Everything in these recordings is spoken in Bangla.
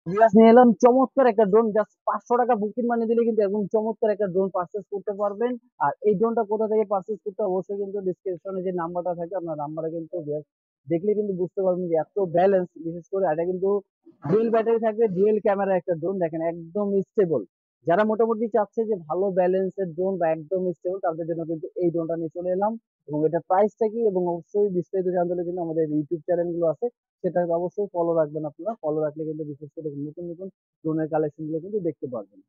ভিউয়ার্স নিয়ে এলাম চমৎকার একটা ড্রোন। জাস্ট 500 টাকা বুকিং মানি দিলে কিন্তু একদম চমৎকার একটা ড্রোন পারচেস করতে পারবেন। আর এই ড্রোনটা কোথা থেকে পারচেস করতে হবে অবশ্যই কিন্তু ডিসক্রিপশনে যে নাম্বারটা থাকে আপনার নাম্বারে কিন্তু দেখলে কিন্তু বুঝতে পারবেন যে এত ব্যালেন্স। বিশেষ করে এটা কিন্তু ডুয়েল ব্যাটারি থাকবে, ডুয়েল ক্যামেরা একটা ড্রোন, দেখেন একদম স্টেবল। যারা মোটামুটি চাচ্ছে যে ভালো ব্যালেন্সের ড্রোন বা একদম স্টেবল তাদের জন্য কিন্তু এই ড্রোনটা নিয়ে চলে এলাম। এবং এটা প্রাইসটা কি এবং অবশ্যই বিস্তারিত জানতে হলে কিন্তু আমাদের ইউটিউব চ্যানেলগুলো আছে, সেটাকে অবশ্যই ফলো রাখবেন। আপনারা ফলো রাখলে কিন্তু বিশেষ করে নতুন নতুন ড্রোনের কালেকশন গুলো কিন্তু দেখতে পারবেন।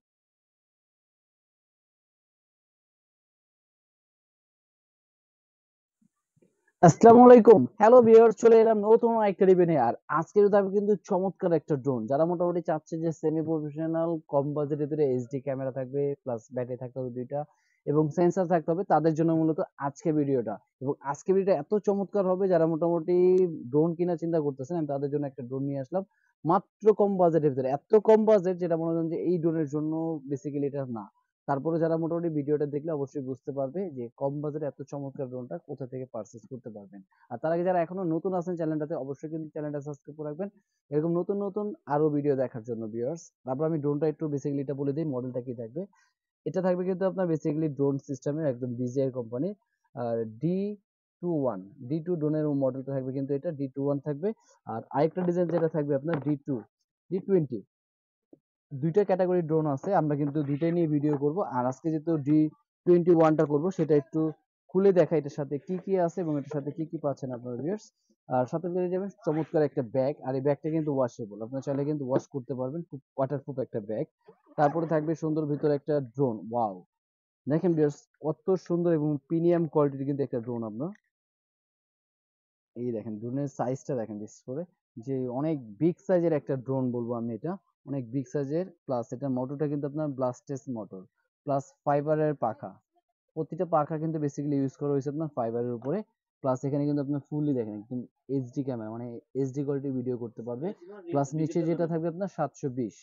আসসালামু আলাইকুম, হ্যালো ভিউয়ার্স, চলে এলাম নতুন একটা রিভিউ নিয়ে। আর আজকের দাবি কিন্তু চমৎকার একটা ড্রোন। যারা মোটামুটি চাচ্ছে যে সেমি প্রফেশনাল কম বাজেটের ভিতরে এইচডি ক্যামেরা থাকবে, প্লাস ব্যাটারি থাকতে হবে দুইটা এবং সেন্সর থাকতে হবে, তাদের জন্য মূলত আজকে ভিডিওটা। এবং আজকে ভিডিওটা এত চমৎকার হবে, যারা মোটামুটি ড্রোন কিনা চিন্তা করতেছেন আমি তাদের জন্য একটা ড্রোন নিয়ে আসলাম মাত্র কম বাজেটের ভিতরে। এত কম বাজেট যেটা মনে করেন যে এই ড্রোনের জন্য বেসিক্যালি এটা না। তারপরে যারা মোটামুটি ভিডিওটা দেখলে অবশ্যই বুঝতে পারবে যে কম বাজেটে এত চমৎকার ড্রোনটা কোথা থেকে পারচেজ করতে পারবেন। আর তার আগে যারা এখনো নতুন আছেন চ্যানেলটাতে, অবশ্যই কিন্তু চ্যানেলটা সাবস্ক্রাইব করে রাখবেন এরকম নতুন নতুন আরো ভিডিও দেখার জন্য ভিউয়ার্স। তারপর আমি ড্রোনটা একটু বেসিক্যালি এটা বলে দিই, মডেলটা কি থাকবে। এটা থাকবে কিন্তু আপনার বেসিক্যালি ড্রোন সিস্টেমের একদম DJI কোম্পানি। আর D21, D2 ড্রোনের মডেলটা থাকবে কিন্তু এটা D21 থাকবে। আর আরেকটা ডিজাইন যেটা থাকবে আপনার D2, D20, দুইটা ক্যাটাগরি ড্রোন আছে, আমরা কিন্তু দুইটাই নিয়ে ভিডিও করব। আর আজকে যেহেতু D21টা করব সেটা একটু খুলে দেখা এটার সাথে কি কি আছে এবং এটার সাথে কি কি পাচ্ছেন আপনারা ভিউয়ার্স। আর সাথে পেয়ে যাবেন চমৎকার একটা ব্যাগ, আর এই ব্যাগটা কিন্তু ওয়াশেবল, আপনারা চাইলে কিন্তু ওয়াশ করতে পারবেন, খুব ওয়াটারপ্রুফ একটা ব্যাগ। তারপরে থাকবে সুন্দর ভিতরে একটা ড্রোন, ওয়াও, দেখেন ভিউয়ার্স কত সুন্দর এবং প্রিমিয়াম কোয়ালিটির কিন্তু একটা ড্রোন। আপনার এই দেখেন ড্রোনের সাইজটা দেখেন, বিশেষ করে যে অনেক বিগ সাইজের একটা ড্রোন বলবো আমি এটা, অনেক বিগ সাইজের। প্লাস এটার মোটরটা কিন্তু আপনার ব্লাস্টেস মোটর, প্লাস ফাইবারের পাখা। প্রতিটা পাখা কিন্তু বেসিক্যালি ইউজ করা হয়েছে আপনার ফাইবারের উপরে। প্লাস এখানে কিন্তু আপনার ফুললি দেখেন একদম এইচডি ক্যামেরা, মানে এইচডি কোয়ালিটি ভিডিও করতে পারবে। প্লাস নিচে যেটা থাকবে আপনার 720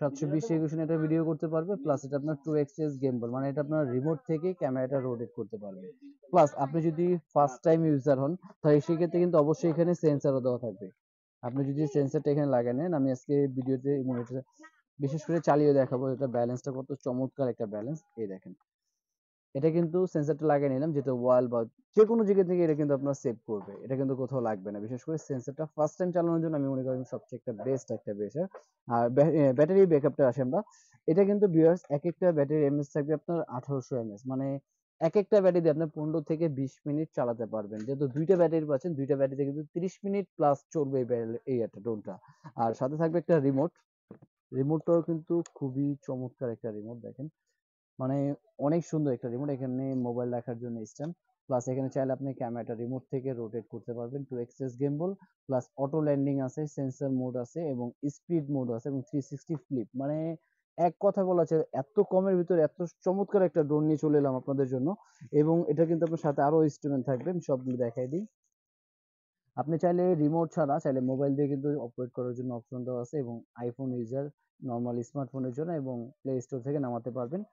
রেজোলিউশন এটা ভিডিও করতে পারবে। প্লাস এটা আপনার 2xx গেমবল, মানে এটা আপনার রিমোট থেকে ক্যামেরাটা রোটেট করতে পারবে। প্লাস আপনি যদি ফার্স্ট টাইম ইউজার হন তাহলে সেক্ষেত্রে কিন্তু অবশ্যই এখানে সেন্সারও দেওয়া থাকবে। আপনি যদি সেন্সারটা এখানে লাগিয়ে নেন, আমি আজকে ভিডিওতে মনিটর বিশেষ করে চালিয়ে দেখাবো এটা ব্যালেন্সটা কত চমৎকার একটা ব্যালেন্স। এই দেখেন এটা কিন্তু সেন্সরটা লাগিয়ে নিলাম, যেটা ওয়াল বা যে কোনো জায়গা থেকে এটা কিন্তু আপনার সেভ করবে, এটা কিন্তু কোথাও লাগবে না। বিশেষ করে সেন্সরটা ফার্স্ট টাইম চালানোর জন্য আমি মনে করি সবচেয়ে একটা বেস্ট একটা বিষয়। আর ব্যাটারি ব্যাকআপটা আসে আমরা, এটা কিন্তু ভিউয়ার্স এক একটা ব্যাটারি এমএস থাকবে আপনার 1800 mAh, মানে এক একটা ব্যাটারি দিয়ে আপনি 15 থেকে 20 মিনিট চালাতে পারবেন। যেহেতু দুইটা ব্যাটারি পাচ্ছেন, দুইটা ব্যাটারিতে কিন্তু 30 মিনিট প্লাস চলবে এই একটা ড্রোনটা। আর সাথে থাকবে একটা রিমোট, রিমোটটাও কিন্তু খুবই চমৎকার একটা রিমোট, দেখেন মানে অনেক সুন্দর একটা রিমোট। এখানে মোবাইল রাখার জন্য স্ট্যান্ড, প্লাস এখানে চাইলে আপনি ক্যামেরাটা রিমোট থেকে রোটেট করতে পারবেন। 2xx গেমবল, প্লাস অটো ল্যান্ডিং আছে, সেন্সর মোড আছে এবং স্পিড মোড আছে এবং 360 ফ্লিপ, মানে এক কথা বলা যায় এত কমের ভিতরে এত চমৎকার একটা ড্রোন নিয়ে চলে এলাম আপনাদের জন্য। এবং এটা কিন্তু আপনার সাথে আরো ইনস্ট্রুমেন্ট থাকবে, আমি সবগুলো দেখাই দিই। আপনি চাইলে রিমোট ছাড়া চাইলে মোবাইল দিয়ে কিন্তু অপারেট করার জন্য অপশন দেওয়া আছে, এবং আইফোন ইউজার নর্মাল স্মার্টফোনের জন্য এবং প্লে স্টোর থেকে নামাতে পারবেন।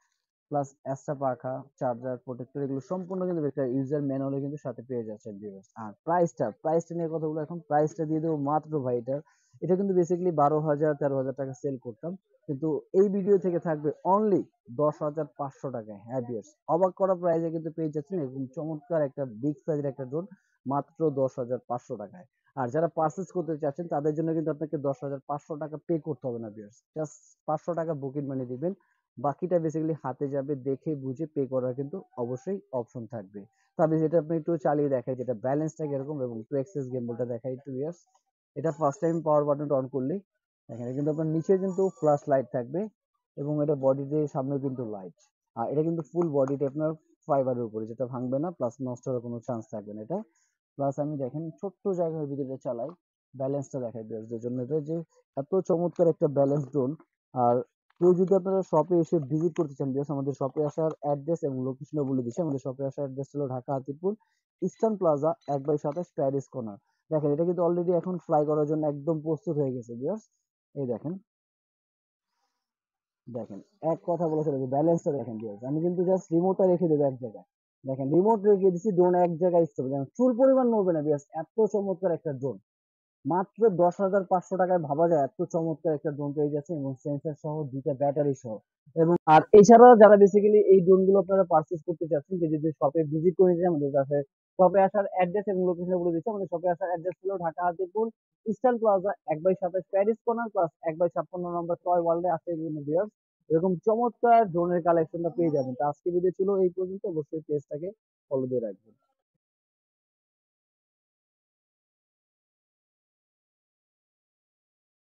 প্লাস এক্সট্রা পাখা, চার্জার, প্রোটেক্টর এগুলো সম্পূর্ণ কিন্তু একটা ইউজার ম্যানুয়ালে কিন্তু সাথে পেয়ে যাচ্ছেন ভিউয়ার্স। আর প্রাইসটা নিয়ে কথা বলে, এখন প্রাইসটা দিয়ে দেবো মাত্র ভাই এটা, এটা কিন্তু বেসিক্যালি 12,000 13,000 টাকা সেল করতাম, কিন্তু এই ভিডিও থেকে থাকবে অনলি 10,500 টাকায়। হ্যাঁ ভিউয়ার্স, অবাক করা প্রাইসে কিন্তু পেয়ে যাচ্ছেন এরকম চমৎকার একটা বিগ সাইজের একটা ড্রোন মাত্র 10,500 টাকায়। আর যারা পারচেস করতে চাচ্ছেন তাদের জন্য কিন্তু আপনাকে 10,500 টাকা পে করতে হবে না ভিউয়ার্স, জাস্ট 500 টাকা বুকিং মানি দিবেন। বাকিটা বেসিক্যালি হাতে যাবে, দেখে বুঝে পে করার কিন্তু অবশ্যই অপশন থাকবে। তবে যেটা আপনি একটু চালিয়ে দেখাই, যেটা ব্যালেন্সটা কিরকম এবং 2xx গেমবলটা দেখাই একটু ভিউয়ার্স। এটা ফার্স্ট টাইম পাওয়ার বাটনটা অন করলেই দেখেন এটা কিন্তু আপনার নিচে কিন্তু ফ্ল্যাশ লাইট থাকবে এবং এটা বডিতে সামনে কিন্তু লাইট। আর এটা কিন্তু ফুল বডিতে আপনার ফাইবারের উপরে, যেটা ভাঙবে না, প্লাস নষ্ট হওয়ার কোনো চান্স থাকবে না এটা। প্লাস আমি দেখেন ছোট্ট জায়গার ভিতরে চালাই, ব্যালেন্সটা দেখাই ভিউয়ার্সদের জন্য এটা যে এত চমৎকার একটা ব্যালেন্স ড্রোন। আর কেউ যদি আপনারা শপে এসে ভিজিট করতে চান, জাস্ট আমাদের শপে আসার অ্যাড্রেস এবং লোকেশনও বলে দিচ্ছি। আমাদের শপে আসার অ্যাড্রেস হলো Dhaka Hatirpul eastern plaza 1/27 Paris corner. দেখেন এটা কিন্তু অলরেডি এখন ফ্লাই করার জন্য একদম প্রস্তুত হয়ে গেছে ভিউয়ার্স। এই দেখেন, দেখেন এক কথা বলে চলে যে ব্যালেন্সটা দেখেন ভিউয়ার্স, আমি কিন্তু জাস্ট রিমোটটা রেখে দেবো এক জায়গায়, দেখেন রিমোট রেখে দিচ্ছি, ড্রোন এক জায়গায় স্টেবল, চুল পরিমাণ নড়বে না ভিউয়ার্স, এত চমৎকার একটা ড্রোন। মাত্র 10,500 টাকায় ভাবা যায় এত চমৎকার একটা ড্রোন পেয়ে যাচ্ছেন এবং সেন্সর সহ 2টা ব্যাটারি সহ। এবং আর এছাড়া যারা বেসিক্যালি এই ড্রোন গুলো আপনারা পারচেজ করতে চাচ্ছেন, যে যদি শপে ভিজিট করে নিতে চান, আমাদের কাছে শপে আসার অ্যাড্রেস এবং লোকেশন বলে দিচ্ছি। আমাদের শপে আসার অ্যাড্রেস হলো Dhaka Hatirpool eastern plaza 1/27 Paris corner plus 1/56 number toy ওয়ার্ল্ডে আসতে বিভিন্ন ভিউয়ার্স এরকম চমৎকার ড্রোনের কালেকশনটা পেয়ে যাবেন। তো আজকে ভিডিও ছিল এই পর্যন্ত, অবশ্যই পেজটাকে ফলো দিয়ে রাখবেন।